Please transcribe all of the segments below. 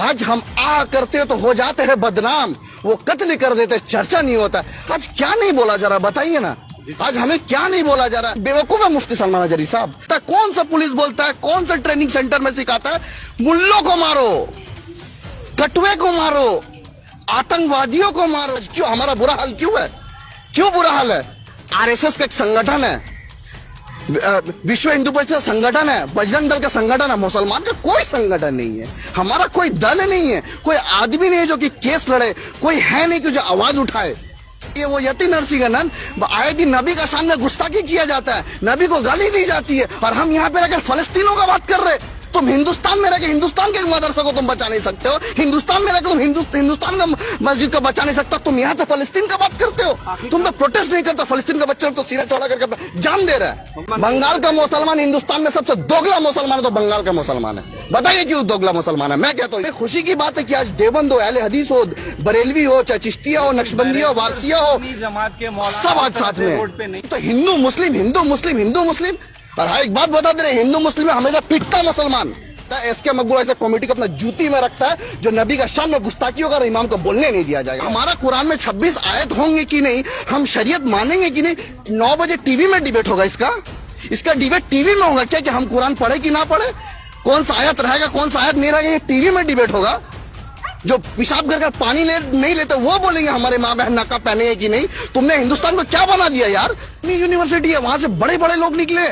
आज हम करते तो हो जाते हैं बदनाम, वो कत्ल कर देते, चर्चा नहीं होता। आज क्या नहीं बोला जा रहा, बताइए ना, आज हमें क्या नहीं बोला जा रहा। बेवकूफ है मुफ्ती सलमान अजहरी साहब। कौन सा पुलिस बोलता है, कौन सा ट्रेनिंग सेंटर में सिखाता है, मुल्लों को मारो, कटुए को मारो, आतंकवादियों को मारो। क्यों हमारा बुरा हाल क्यों है, क्यों बुरा हाल है? आरएसएस का एक संगठन है, विश्व हिंदू परिषद संगठन है, बजरंग दल का संगठन है, मुसलमान का कोई संगठन नहीं है, हमारा कोई दल नहीं है, कोई आदमी नहीं है जो कि केस लड़े, कोई है नहीं कि जो आवाज उठाए। ये वो यति नरसिंहनंद आए दिन नबी का सामने गुस्ताखी किया जाता है, नबी को गाली दी जाती है, और हम यहाँ पे रहकर फलस्तीनों का बात कर रहे। तुम हिंदुस्तान में रहकर हिंदुस्तान के मदरसे को तुम बचा नहीं सकते हो, हिंदुस्तान में रहकर तुम हिंदुस्तान का मस्जिद को बचा नहीं सकता, तुम यहाँ से फलस्तीन का बात करते हो। तुम तो प्रोटेस्ट नहीं करते, फलस्तीन का बच्चा तो सीना चौड़ा करके जान दे रहा है। बंगाल का मुसलमान हिंदुस्तान में सबसे दोगला मुसलमान है तो बंगाल का मुसलमान है। बताइए क्यों दोगला मुसलमान है? मैं कहता हूँ खुशी की बात है कि आज देवबंद हो, अहले हदीस हो, बरेलवी हो, चाहे चिश्तिया हो, नक्शबंदिया हो, वारसिया हो, सब आज साथ में। तो हिंदू मुस्लिम, हिंदू मुस्लिम, हिंदू मुस्लिम। और हर एक बात बता दे रहे, हिंदू मुस्लिम में हमेशा पिटता मुसलमान। एसके मकबूल ऐसे कमेटी को अपना जूती में रखता है जो नबी का शान में गुस्ताखी होगा, इमाम को बोलने नहीं दिया जाएगा। हमारा कुरान में 26 आयत होंगे कि नहीं, हम शरीयत मानेंगे कि नहीं, 9 बजे टीवी में डिबेट होगा। इसका डिबेट टीवी में होगा क्या कि हम कुरान पढ़े कि ना पढ़े, कौन सा आयत रहेगा कौन सा आयत नहीं रहेगा, ये टीवी में डिबेट होगा। जो पेशाब कर पानी नहीं लेते वो बोलेंगे हमारे माँ बहन नकाब पहने हैं कि नहीं। तुमने हिंदुस्तान को क्या बना दिया यार? यूनिवर्सिटी है, वहां से बड़े बड़े लोग निकले।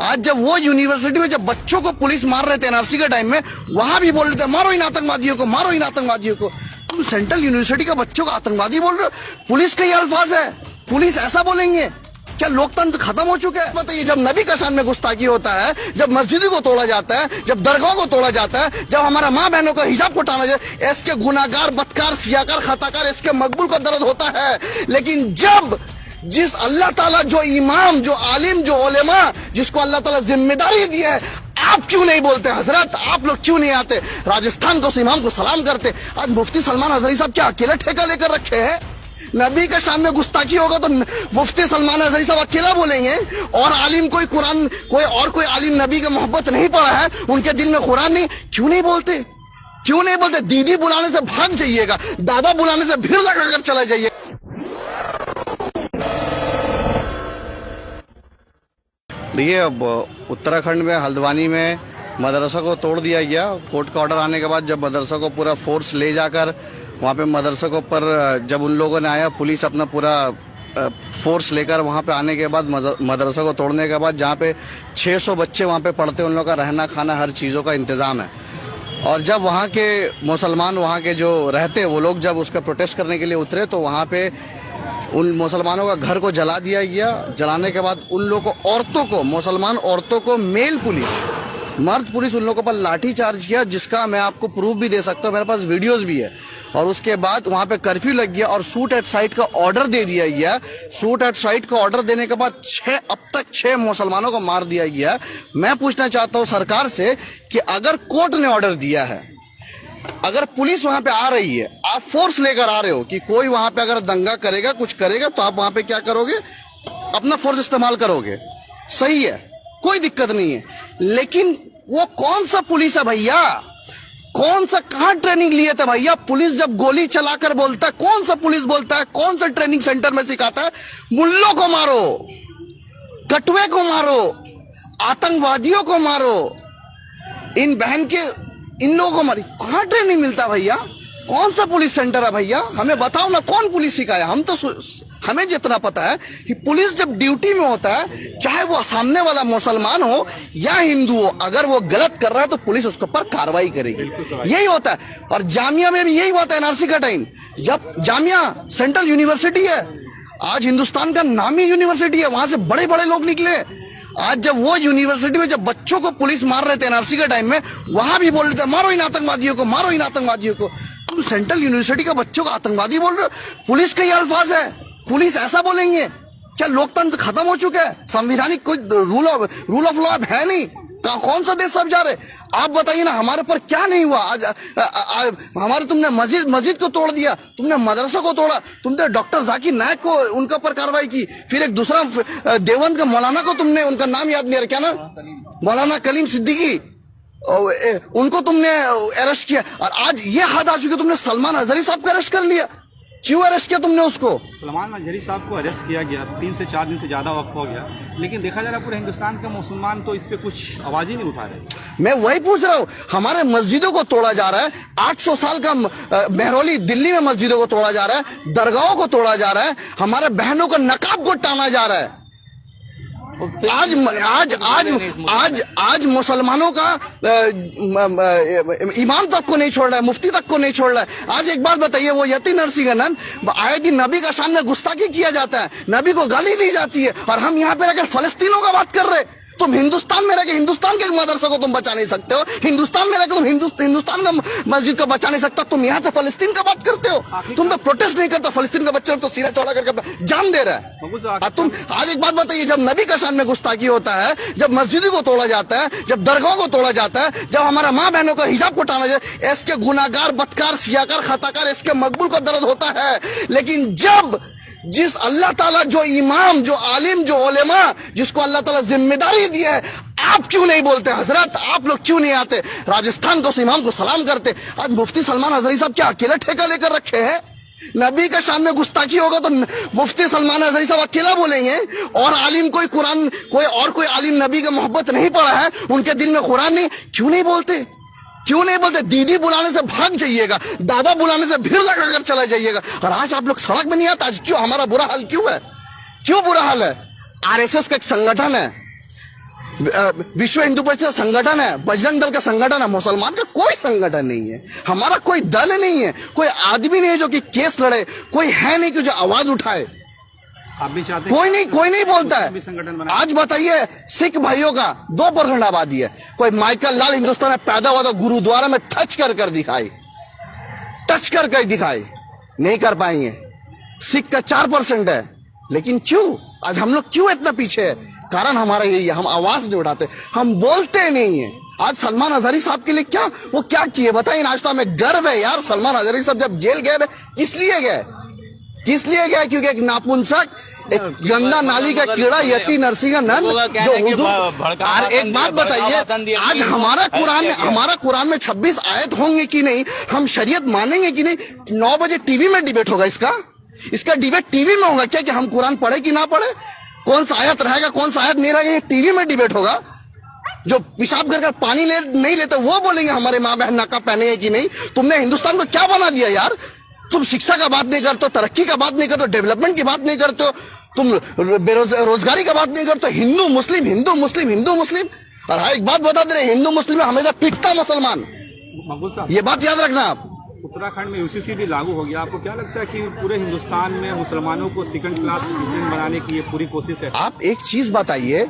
आज जब वो यूनिवर्सिटी में जब बच्चों को पुलिस मार रहे थे एनआरसी के टाइम में, वहां भी बोल रहे थे मारो इन आतंकवादियों को, मारो इन आतंकवादियों को। तुम सेंट्रल यूनिवर्सिटी का बच्चों को आतंकवादी बोल रहे हो? पुलिस का ये अल्फाज है, पुलिस ऐसा बोलेंगे? क्या लोकतंत्र खत्म हो चुका है? बताइए, जब नबी का शान में गुस्ताखी होता है, जब मस्जिदों को तोड़ा जाता है, जब दरगाह को तोड़ा जाता है, जब हमारा माँ बहनों का हिजाब को टाना जाए, इसके गुनाहगार, बदकार, सियाकार, खताकार, इसके मकबूल को दर्द होता है। लेकिन जब जिस अल्लाह ताला, जो इमाम, जो आलिम, जो उलेमा, जिसको अल्लाह ताला जिम्मेदारी दी है, आप क्यों नहीं बोलते हजरत? आप लोग क्यों नहीं आते राजस्थान को, उस इमाम को सलाम करते? आज मुफ्ती सलमान अजहरी साहब क्या अकेला ठेका लेकर रखे हैं? नबी के सामने गुस्ताखी होगा तो मुफ्ती सलमान अजहरी साहब अकेला बोलेंगे, और आलिम कोई कुरान, कोई आलिम नबी की मोहब्बत नहीं पढ़ा है, उनके दिल में कुरान नहीं, क्यों नहीं बोलते? क्यों नहीं बोलते? दीदी बुलाने से भाग जाइएगा, दादा बुलाने से भीड़ लगाकर चला जाइए। देखिए, अब उत्तराखंड में हल्द्वानी में मदरसा को तोड़ दिया गया। कोर्ट का ऑर्डर आने के बाद जब मदरसा को पूरा फोर्स ले जाकर वहाँ पे मदरसा को पर जब उन लोगों ने आया, पुलिस अपना पूरा फोर्स लेकर वहाँ पे आने के बाद मदरसा को तोड़ने के बाद, जहाँ पे 600 बच्चे वहाँ पे पढ़ते, उन लोगों का रहना खाना हर चीज़ों का इंतजाम है। और जब वहाँ के मुसलमान, वहाँ के जो रहते, वो लोग जब उसका प्रोटेस्ट करने के लिए उतरे तो वहाँ पे उन मुसलमानों का घर को जला दिया गया। जलाने के बाद उन लोगों को, औरतों को, मुसलमान औरतों को, मेल पुलिस, मर्द पुलिस, उन लोगों पर लाठी चार्ज किया, जिसका मैं आपको प्रूफ भी दे सकता हूँ, मेरे पास वीडियोस भी है। और उसके बाद वहां पे कर्फ्यू लग गया और शूट एट साइट का ऑर्डर दे दिया गया। शूट एट साइट का ऑर्डर देने के बाद अब तक 6 मुसलमानों को मार दिया गया। मैं पूछना चाहता हूँ सरकार से कि अगर कोर्ट ने ऑर्डर दिया है, अगर पुलिस वहां पे आ रही है, आप फोर्स लेकर आ रहे हो कि कोई वहां पे अगर दंगा करेगा, कुछ करेगा, तो आप वहां पे क्या करोगे? अपना फोर्स इस्तेमाल करोगे, सही है, कोई दिक्कत नहीं है। लेकिन वो कौन सा पुलिस है भैया? कौन सा, कहां ट्रेनिंग लिए थे भैया? पुलिस जब गोली चलाकर बोलता है, कौन सा पुलिस बोलता है, कौन सा ट्रेनिंग सेंटर में सिखाता है मुल्लों को मारो, कटुए को मारो, आतंकवादियों को मारो, इन बहन के, इन लोगों को मारी? कहां ट्रेनिंग मिलता भैया? कौन सा पुलिस सेंटर है भैया? हमें बताओ ना, कौन पुलिस सिखाया? हमें जितना पता है कि पुलिस जब ड्यूटी में होता है, चाहे वो सामने वाला मुसलमान हो या हिंदू हो, अगर वो गलत कर रहा है तो पुलिस उसके ऊपर कार्रवाई करेगी, यही होता है। और जामिया में भी यही होता है। एनआरसी का टाइम, जब जामिया सेंट्रल यूनिवर्सिटी है, आज हिंदुस्तान का नामी यूनिवर्सिटी है, वहां से बड़े बड़े लोग निकले। आज जब वो यूनिवर्सिटी में जब बच्चों को पुलिस मार रहे थे एनआरसी के टाइम में, वहां भी बोल रहे थे मारो इन आतंकवादियों को, मारो इन आतंकवादियों को। तुम सेंट्रल यूनिवर्सिटी का बच्चों को आतंकवादी बोल रहे हो? पुलिस का ये अल्फाज है, पुलिस ऐसा बोलेंगे? क्या लोकतंत्र खत्म हो चुका है? संविधानिक कोई रूल ऑफ लॉ है नहीं? कौन सा देश सब जा रहे? आप बताइए ना, हमारे पर क्या नहीं हुआ? आज हमारे, तुमने मस्जिद को तोड़ दिया, तुमने मदरसा को तोड़ा, तुमने डॉक्टर जाकिर नायक को, उनके ऊपर कार्रवाई की, फिर एक दूसरा देवबंद का मौलाना को तुमने, उनका नाम याद नहीं आ रहा, क्या ना, मौलाना कलीम सिद्दीकी, उनको तुमने अरेस्ट किया, और आज ये हद आ चुकी तुमने सलमान अजहरी साहब को अरेस्ट कर लिया। क्यों अरेस्ट किया तुमने उसको? सलमान अजहरी साहब को अरेस्ट किया गया, 3 से 4 दिन से ज्यादा वक्त हो गया, लेकिन देखा जा रहा है पूरे हिंदुस्तान के मुसलमान तो इस पे कुछ आवाज ही नहीं उठा रहे। मैं वही पूछ रहा हूँ, हमारे मस्जिदों को तोड़ा जा रहा है, 800 साल का मेहरौली दिल्ली में मस्जिदों को तोड़ा जा रहा है, दरगाहों को तोड़ा जा रहा है, हमारे बहनों को नकाब को टाना जा रहा है। आज आज आज आज आज मुसलमानों का इमाम तक को नहीं छोड़ रहा है, मुफ्ती तक को नहीं छोड़ रहा है। आज एक बात बताइए, वो यती नरसिंहनंद आए दिन नबी का सामने गुस्ताखी किया जाता है, नबी को गाली दी जाती है, और हम यहाँ पे रहकर फलस्तीनों का बात कर रहे हैं। तुम हिंदुस्तान में रहकर हिंदुस्तान के मदरसे को तुम बचा नहीं सकते हो, हिंदुस्तान में रहकर तुम हिंदुस्तान का मस्जिद को बचा नहीं सकता, तुम यहाँ से फलस्तीन का बात करते हो। तुम तो प्रोटेस्ट नहीं करते, फलस्तीन का बच्चा तो सिरा चौड़ा करके जान दे रहा है। तुम आज एक बात बताइए, जब नबी का शान में गुस्ताखी होता है, जब मस्जिद को तोड़ा जाता है, जब दरगाह को तोड़ा जाता है, जब हमारा माँ बहनों का हिजाब को टाना जाए, इसके गुनाहगार, बदकार, सियाकार, खताकार, इसके मकबूल को दर्द होता है। लेकिन जब जिस अल्लाह ताला जो इमाम, जो आलिम, जो उलेमा, जिसको अल्लाह ताला जिम्मेदारी दी है, आप क्यों नहीं बोलते हजरत? आप लोग क्यों नहीं आते राजस्थान को, उस इमाम को सलाम करते? आज मुफ्ती सलमान अजहरी साहब क्या अकेला ठेका लेकर रखे हैं? नबी के सामने गुस्ताखी होगा तो मुफ्ती सलमान अजहरी साहब अकेला बोलेंगे, और आलिम कोई आलिम नबी का मोहब्बत नहीं पड़ा है, उनके दिल में कुरान नहीं, क्यों नहीं बोलते? क्यों नहीं बोलते? दीदी बुलाने से भाग जाइएगा, दादा बुलाने से भीड़ लगाकर चला जाइएगा, और आज आप लोग सड़क में नहीं आते। आज क्यों हमारा बुरा हाल क्यों है? क्यों बुरा हाल है? आरएसएस का एक संगठन है, विश्व हिंदू परिषद संगठन है, बजरंग दल का संगठन है, मुसलमान का कोई संगठन नहीं है, हमारा कोई दल नहीं है, कोई आदमी नहीं है जो कि केस लड़े, कोई है नहीं कि जो आवाज उठाए। आप भी चाहते? कोई नहीं बोलता है। आज बताइए, सिख भाइयों का 2% आबादी है, कोई माइकल लाल हिंदुस्तान में पैदा हुआ तो गुरुद्वारा में टच कर दिखाई, टच कर दिखाई, नहीं कर पाएंगे। सिख का 4% है, लेकिन क्यों आज हम लोग क्यों इतना पीछे है? कारण हमारा यही है, हम आवाज नहीं उठाते, हम बोलते नहीं है। आज सलमान अजहरी साहब के लिए वो क्या किए बताइए? आज तो हमें गर्व है यार, सलमान अजहरी साहब जब जेल गए, किस लिए गए? क्योंकि एक नापुंसक, एक गंगा नाली का कीड़ा यती नरसिंहनंद जो और एक बात बताइए, आज हमारा कुरान में 26 आयत होंगे कि नहीं? हम शरीयत मानेंगे कि नहीं? 9 बजे टीवी में डिबेट होगा, इसका डिबेट टीवी में होगा क्या कि हम कुरान पढ़े कि ना पढ़े? कौन सा आयत रहेगा, कौन सा आयत नहीं रहेगा, ये टीवी में डिबेट होगा। जो पेशाब कर पानी नहीं लेते वो बोलेंगे हमारे माँ बहन नकाब पहने कि नहीं। तुमने हिंदुस्तान को क्या बना दिया यार? तुम शिक्षा का बात नहीं करते, तरक्की का बात नहीं करते, डेवलपमेंट की बात नहीं करते, तुम रोजगारी का बात नहीं करते, हिंदू मुस्लिम। और हाँ, एक बात बता दे रहे, हिंदू मुस्लिम में हमेशा पिटता मुसलमान, ये बात याद रखना आप। उत्तराखंड में यूसीसी भी लागू हो गया, आपको क्या लगता है कि पूरे हिंदुस्तान में मुसलमानों को सेकंड क्लास सिटीजन बनाने की ये पूरी कोशिश है? आप एक चीज बताइए,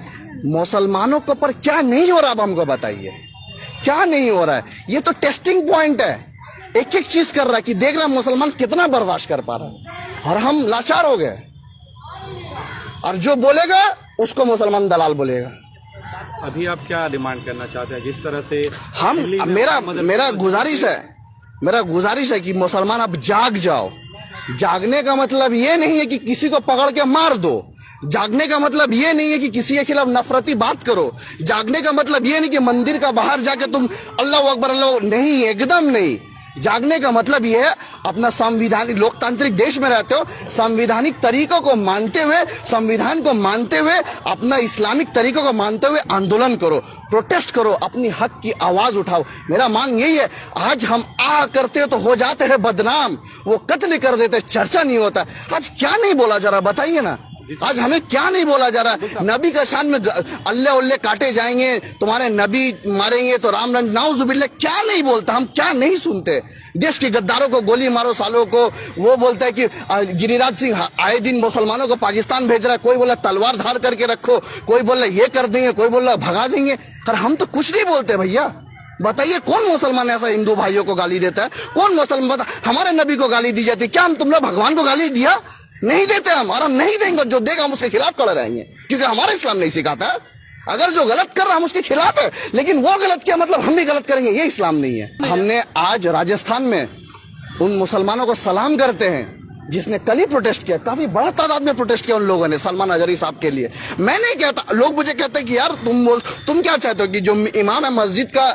मुसलमानों के ऊपर क्या नहीं हो रहा, आप हमको बताइए क्या नहीं हो रहा है? ये तो टेस्टिंग पॉइंट है, एक एक चीज कर रहा है कि देख रहा है मुसलमान कितना बर्दाश्त कर पा रहा है, और हम लाचार हो गए। और जो बोलेगा उसको मुसलमान दलाल बोलेगा। अभी आप क्या डिमांड करना चाहते हैं? जिस तरह से मेरा गुजारिश है कि मुसलमान अब जाग जाओ। जागने का मतलब ये नहीं है कि किसी को पकड़ के मार दो, जागने का मतलब ये नहीं है कि किसी के खिलाफ नफरती बात करो, जागने का मतलब ये नहीं कि मंदिर का बाहर जाके तुम अल्लाह अकबर अल्लाह, नहीं, एकदम नहीं। जागने का मतलब यह है, अपना संविधानिक लोकतांत्रिक देश में रहते हो, संवैधानिक तरीकों को मानते हुए, संविधान को मानते हुए, अपना इस्लामिक तरीकों को मानते हुए आंदोलन करो, प्रोटेस्ट करो, अपनी हक की आवाज उठाओ। मेरा मांग यही है। आज हम करते तो हो जाते हैं बदनाम, वो कत्ल कर देते, चर्चा नहीं होता। आज क्या नहीं बोला जा रहा बताइए ना? आज हमें क्या नहीं बोला जा रहा? नबी का शान में अल्लाह उल्ले काटे जाएंगे, तुम्हारे नबी मारेंगे तो राम नाउजुबिल्लाह, क्या नहीं बोलता? हम क्या नहीं सुनते? देश के गद्दारों को गोली मारो, सालों को। वो बोलता है कि गिरिराज सिंह आए दिन मुसलमानों को पाकिस्तान भेज रहा है, कोई बोला तलवार धार करके रखो, कोई बोला ये कर देंगे, कोई बोला भगा देंगे। और हम तो कुछ नहीं बोलते भैया। बताइए कौन मुसलमान ऐसा हिंदू भाइयों को गाली देता है? कौन मुसलमान हमारे नबी को गाली दी जाती? क्या हम तुमने भगवान को गाली दिया? नहीं देते हम, और हम नहीं देंगे। जो देगा हम उसके खिलाफ खड़े रहेंगे, क्योंकि हमारा इस्लाम नहीं सिखाता है। अगर जो गलत कर रहा हम उसके खिलाफ है, लेकिन वो गलत किया मतलब हम भी गलत करेंगे, ये इस्लाम नहीं है। हमने आज राजस्थान में उन मुसलमानों को सलाम करते हैं जिसने कल ही प्रोटेस्ट किया, काफी बड़ा तादाद में प्रोटेस्ट किया उन लोगों ने सलमान अजहरी साहब के लिए। मैं नहीं कहता, लोग मुझे कहते हैं कि यार तुम क्या चाहते हो कि जो इमाम है मस्जिद का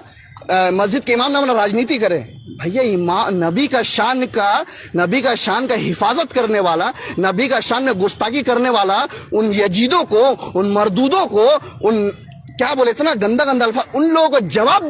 मस्जिद के इमाम नाम राजनीति करे। भैया इमाम नबी का शान का हिफाजत करने वाला, नबी का शान में गुस्ताखी करने वाला, उन यजीदों को, उन मरदूदों को, उन क्या बोले इतना गंदा गंदा अल्फाज, उन लोगों को जवाब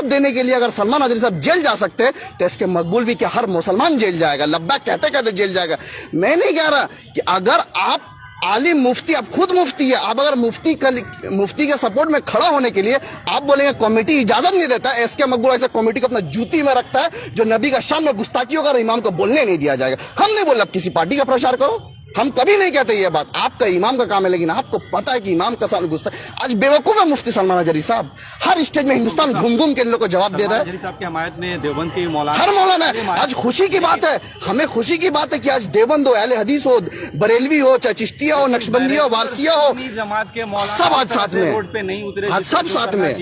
देने के लिए अगर सलमान अजहरी साहब जेल जा सकते हैं तो इसके मकबूल भी क्या हर मुसलमान जेल जाएगा, लब्बैक कहते कहते जेल जाएगा। मैं नहीं कह रहा कि अगर आप आलिम मुफ्ती, आप खुद मुफ्ती है, आप अगर मुफ्ती के सपोर्ट में खड़ा होने के लिए आप बोलेंगे कमेटी इजाजत नहीं देता, इसके मकबूल ऐसे कमेटी को अपना जूती में रखता है जो नबी का शान में गुस्ताखी होगा और इमाम को बोलने नहीं दिया जाएगा। हम नहीं बोल रहे आप किसी पार्टी का प्रचार करो, हम कभी नहीं कहते ये बात, आपका इमाम का काम है, लेकिन आपको पता है कि इमाम का साल गुस्ता। आज बेवकूफ है मुफ्ती सलमान अजहरी साहब, हर स्टेज में हिंदुस्तान घूम घूम के इन लोग को जवाब दे रहा है। साहब की हमायत में देवबंद के मौलाना, हर मौलाना है। आज खुशी की बात है, हमें खुशी की बात है कि आज देवबंद हो, अहले हदीस हो, बरेलवी हो, चाहे चिश्तिया हो, नक्शबंदिया हो, वारसिया हो, जमात के मौलाना सब आज साथ में रोड पे नहीं उतरे, आज सब साथ में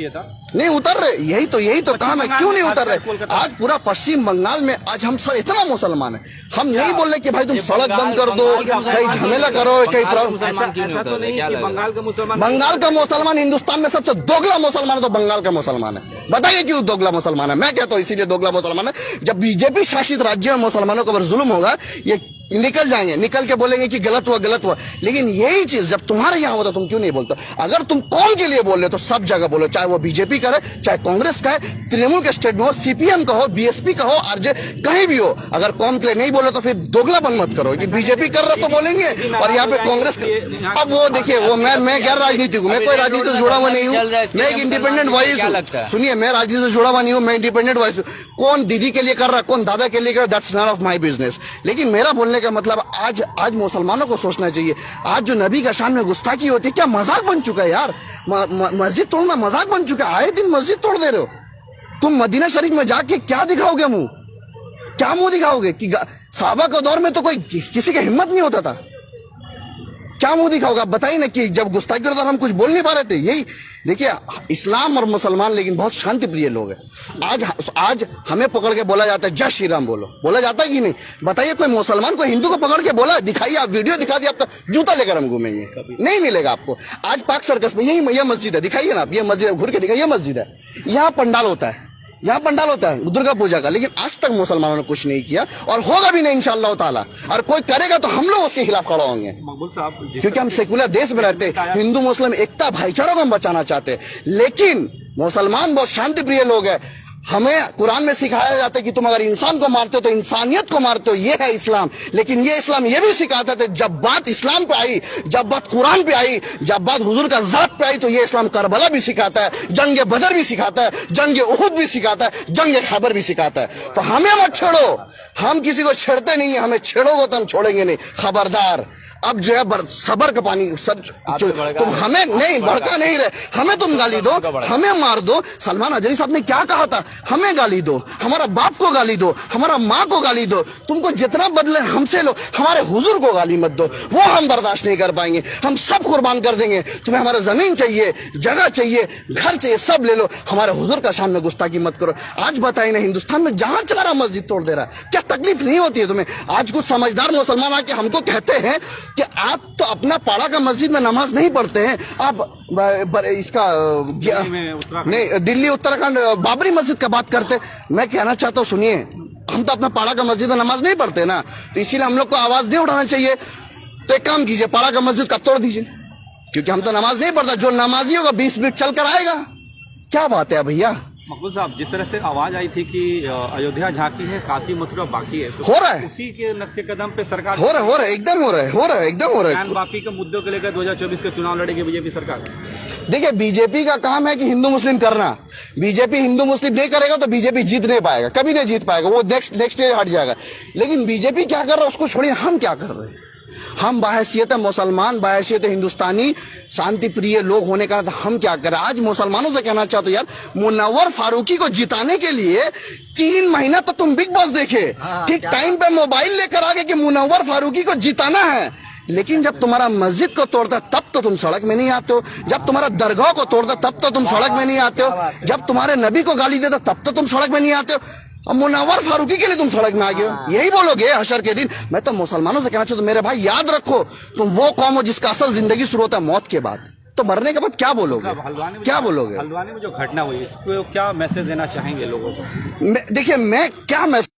नहीं उतर रहे। यही तो काम है, क्यों नहीं उतर रहे? आज पूरा पश्चिम बंगाल में आज हम सब इतना मुसलमान है, हम नहीं बोल रहे कि भाई तुम सड़क बंद कर दो, कहीं झमेला करो, कहीं बंगाल का मुसलमान हिंदुस्तान में सबसे दोगला मुसलमान है तो बंगाल का मुसलमान है। बताइए क्यों दोगला मुसलमान है? मैं कहता हूं इसीलिए दोगला मुसलमान है, जब बीजेपी शासित राज्य में मुसलमानों को अगर जुल्म होगा ये निकल जाएंगे, निकल के बोलेंगे कि गलत हुआ। लेकिन यही चीज जब तुम्हारे यहाँ होता तुम क्यों नहीं बोलते? अगर तुम कौन के लिए बोल रहे हो तो सब जगह बोलो, चाहे वो बीजेपी का है, चाहे कांग्रेस का है, तृणमूल के स्टेट में हो, सीपीएम का हो, बीएसपी का हो, आरजे कहीं भी हो, अगर कौम के लिए नहीं बोले तो फिर दोगलापन मत करो कि बीजेपी कर रहा तो बोलेंगे और यहाँ पे कांग्रेस। अब वो देखिए, वो मैं गैर राजनीतिक हूँ, मैं कोई राजनीति से जुड़ा हुआ नहीं हूँ, मैं एक इंडिपेंडेंट वॉइस हूँ। सुनिए, मैं राजनीति से जुड़ा हुआ नहीं हूँ, मैं इंडिपेंडेंट वॉइस हूँ। कौन दीदी के लिए कर रहा, कौन दादा के लिए कर रहा, that's none of my business. लेकिन मेरा बोलने का मतलब आज मुसलमानों को सोचना चाहिए, आज जो नबी का शान में गुस्ताखी होती है क्या मजाक बन चुका है यार? मस्जिद तोड़ना मजाक बन चुका है, आए दिन मस्जिद तोड़ दे रहे हो तुम। मदीना शरीफ में जाके क्या दिखाओगे मुंह, क्या मुंह दिखाओगे कि साहबा के दौर में तो कोई किसी की हिम्मत नहीं होता था, क्या मुंह दिखाओगे? आप बताइए ना कि जब गुस्ताखी के दौर हम कुछ बोल नहीं पा रहे थे। यही देखिए, इस्लाम और मुसलमान लेकिन बहुत शांति प्रिय लोग हैं। आज हमें पकड़ के बोला जाता है जय श्री राम बोला जाता है कि नहीं? बताइए कोई मुसलमान को हिंदू को पकड़ के बोला? दिखाइए, आप वीडियो दिखा दिए, आपका जूता लेकर हम घूमेंगे, नहीं मिलेगा आपको। आज पाक सर्कस में यही मस्जिद है, दिखाइए ना आप, ये मस्जिद घूर के दिखाइए, ये मस्जिद है, यहाँ पंडाल होता है, यहाँ पंडाल होता है दुर्गा पूजा का, लेकिन आज तक मुसलमानों ने कुछ नहीं किया और होगा भी नहीं इंशाअल्लाह ताला। और कोई करेगा तो हम लोग उसके खिलाफ खड़ा होंगे, क्योंकि हम सेकुलर देश में रहते हैं, हिंदू मुस्लिम एकता भाईचारा को हम बचाना चाहते हैं। लेकिन मुसलमान बहुत शांति प्रिय लोग हैं। हमें कुरान में सिखाया जाता है कि तुम अगर इंसान को मारते हो तो इंसानियत को मारते हो, ये है इस्लाम। लेकिन ये इस्लाम ये भी सिखाता था, जब बात इस्लाम पे आई, जब बात कुरान पे आई, जब बात हुजूर का जात पे आई, तो ये इस्लाम करबला भी सिखाता है, जंग बदर भी सिखाता है, जंग उहुद भी सिखाता है, जंग खैबर भी सिखाता है। तो हमें मत छेड़ो, हम किसी को छेड़ते नहीं है, हमें छेड़ोगे तो हम छोड़ेंगे नहीं, खबरदार। अब जो है सबर का पानी सब तुम हमें नहीं भड़का नहीं रहे, हमें तुम गाली दो, हमें मार दो। सलमान अजहरी साहब ने क्या कहा था? हमें गाली दो, हमारा बाप को गाली दो, हमारा माँ को गाली दो, तुमको जितना बदले हमसे लो, हमारे हुजूर को गाली मत दो, वो हम बर्दाश्त नहीं कर पाएंगे। हम सब कुर्बान कर देंगे, तुम्हें हमारा जमीन चाहिए, जगह चाहिए, घर चाहिए, सब ले लो, हमारे हुजूर का शान में गुस्ताखी मत करो। आज बताइए ना, हिंदुस्तान में जहां चाह रहा मस्जिद तोड़ दे रहा है, क्या तकलीफ नहीं होती है तुम्हें? आज कुछ समझदार मुसलमान आके हमको कहते हैं कि आप तो अपना पाड़ा का मस्जिद में नमाज नहीं पढ़ते हैं, आप इसका नहीं दिल्ली उत्तराखंड बाबरी मस्जिद का बात करते। मैं कहना चाहता हूँ, सुनिए, हम तो अपना पाड़ा का मस्जिद में नमाज नहीं पढ़ते ना, तो इसीलिए हम लोग को आवाज नहीं उठाना चाहिए। तो एक काम कीजिए, पाड़ा का मस्जिद का तोड़ दीजिए, क्योंकि हम तो नमाज नहीं पढ़ता। जो नमाजी होगा 20 मिनट चल कर आएगा। क्या बात है भैया? मकबूल साहब, जिस तरह से आवाज आई थी कि अयोध्या झांकी है, काशी मथुरा बाकी है, तो हो रहा है, उसी के नक्शे कदम पे सरकार हो रहा है, एकदम हो रहा है, एकदम हो रहा है। बापी के मुद्दों को लेकर 2024 के चुनाव लड़ेगी बीजेपी सरकार। देखिए, बीजेपी का काम है कि हिंदू मुस्लिम करना। बीजेपी हिंदू मुस्लिम नहीं करेगा तो बीजेपी जीत नहीं पाएगा, कभी नहीं जीत पाएगा, वो नेक्स्ट हट जाएगा। लेकिन बीजेपी क्या कर रहा है उसको छोड़िए, हम क्या कर रहे हैं? हम बाहैसियत मुसलमान, बाहैसियत हिंदुस्तानी शांति प्रिय लोग होने का हम क्या करें? आज मुसलमानों से कहना चाहते यार, मुनव्वर फारूकी को जिताने के लिए 3 महीना तो तुम बिग बॉस देखे, ठीक टाइम पे मोबाइल लेकर आ गए कि मुनव्वर फारूकी को जिताना है। लेकिन जब तुम्हारा मस्जिद को तोड़ता तब तो तुम सड़क में नहीं आते हो, जब तुम्हारा दरगाह को तोड़ता तब तो तुम सड़क में नहीं आते हो, जब तुम्हारे नबी को गाली देता तब तो तुम सड़क में नहीं आते हो, और मुनव्वर फारूकी के लिए तुम सड़क में आ गए हो। यही बोलोगे हशर के दिन? मैं तो मुसलमानों से कहना चाहता हूं, मेरे भाई याद रखो, तुम वो कौम हो जिसका असल जिंदगी शुरू होता है मौत के बाद। तो मरने के बाद क्या बोलोगे, मतलब हल्द्वानी में क्या बोलोगे? हल्द्वानी में जो घटना हुई इस पे क्या मैसेज देना चाहेंगे लोगों को? देखिए मैं क्या मैसेज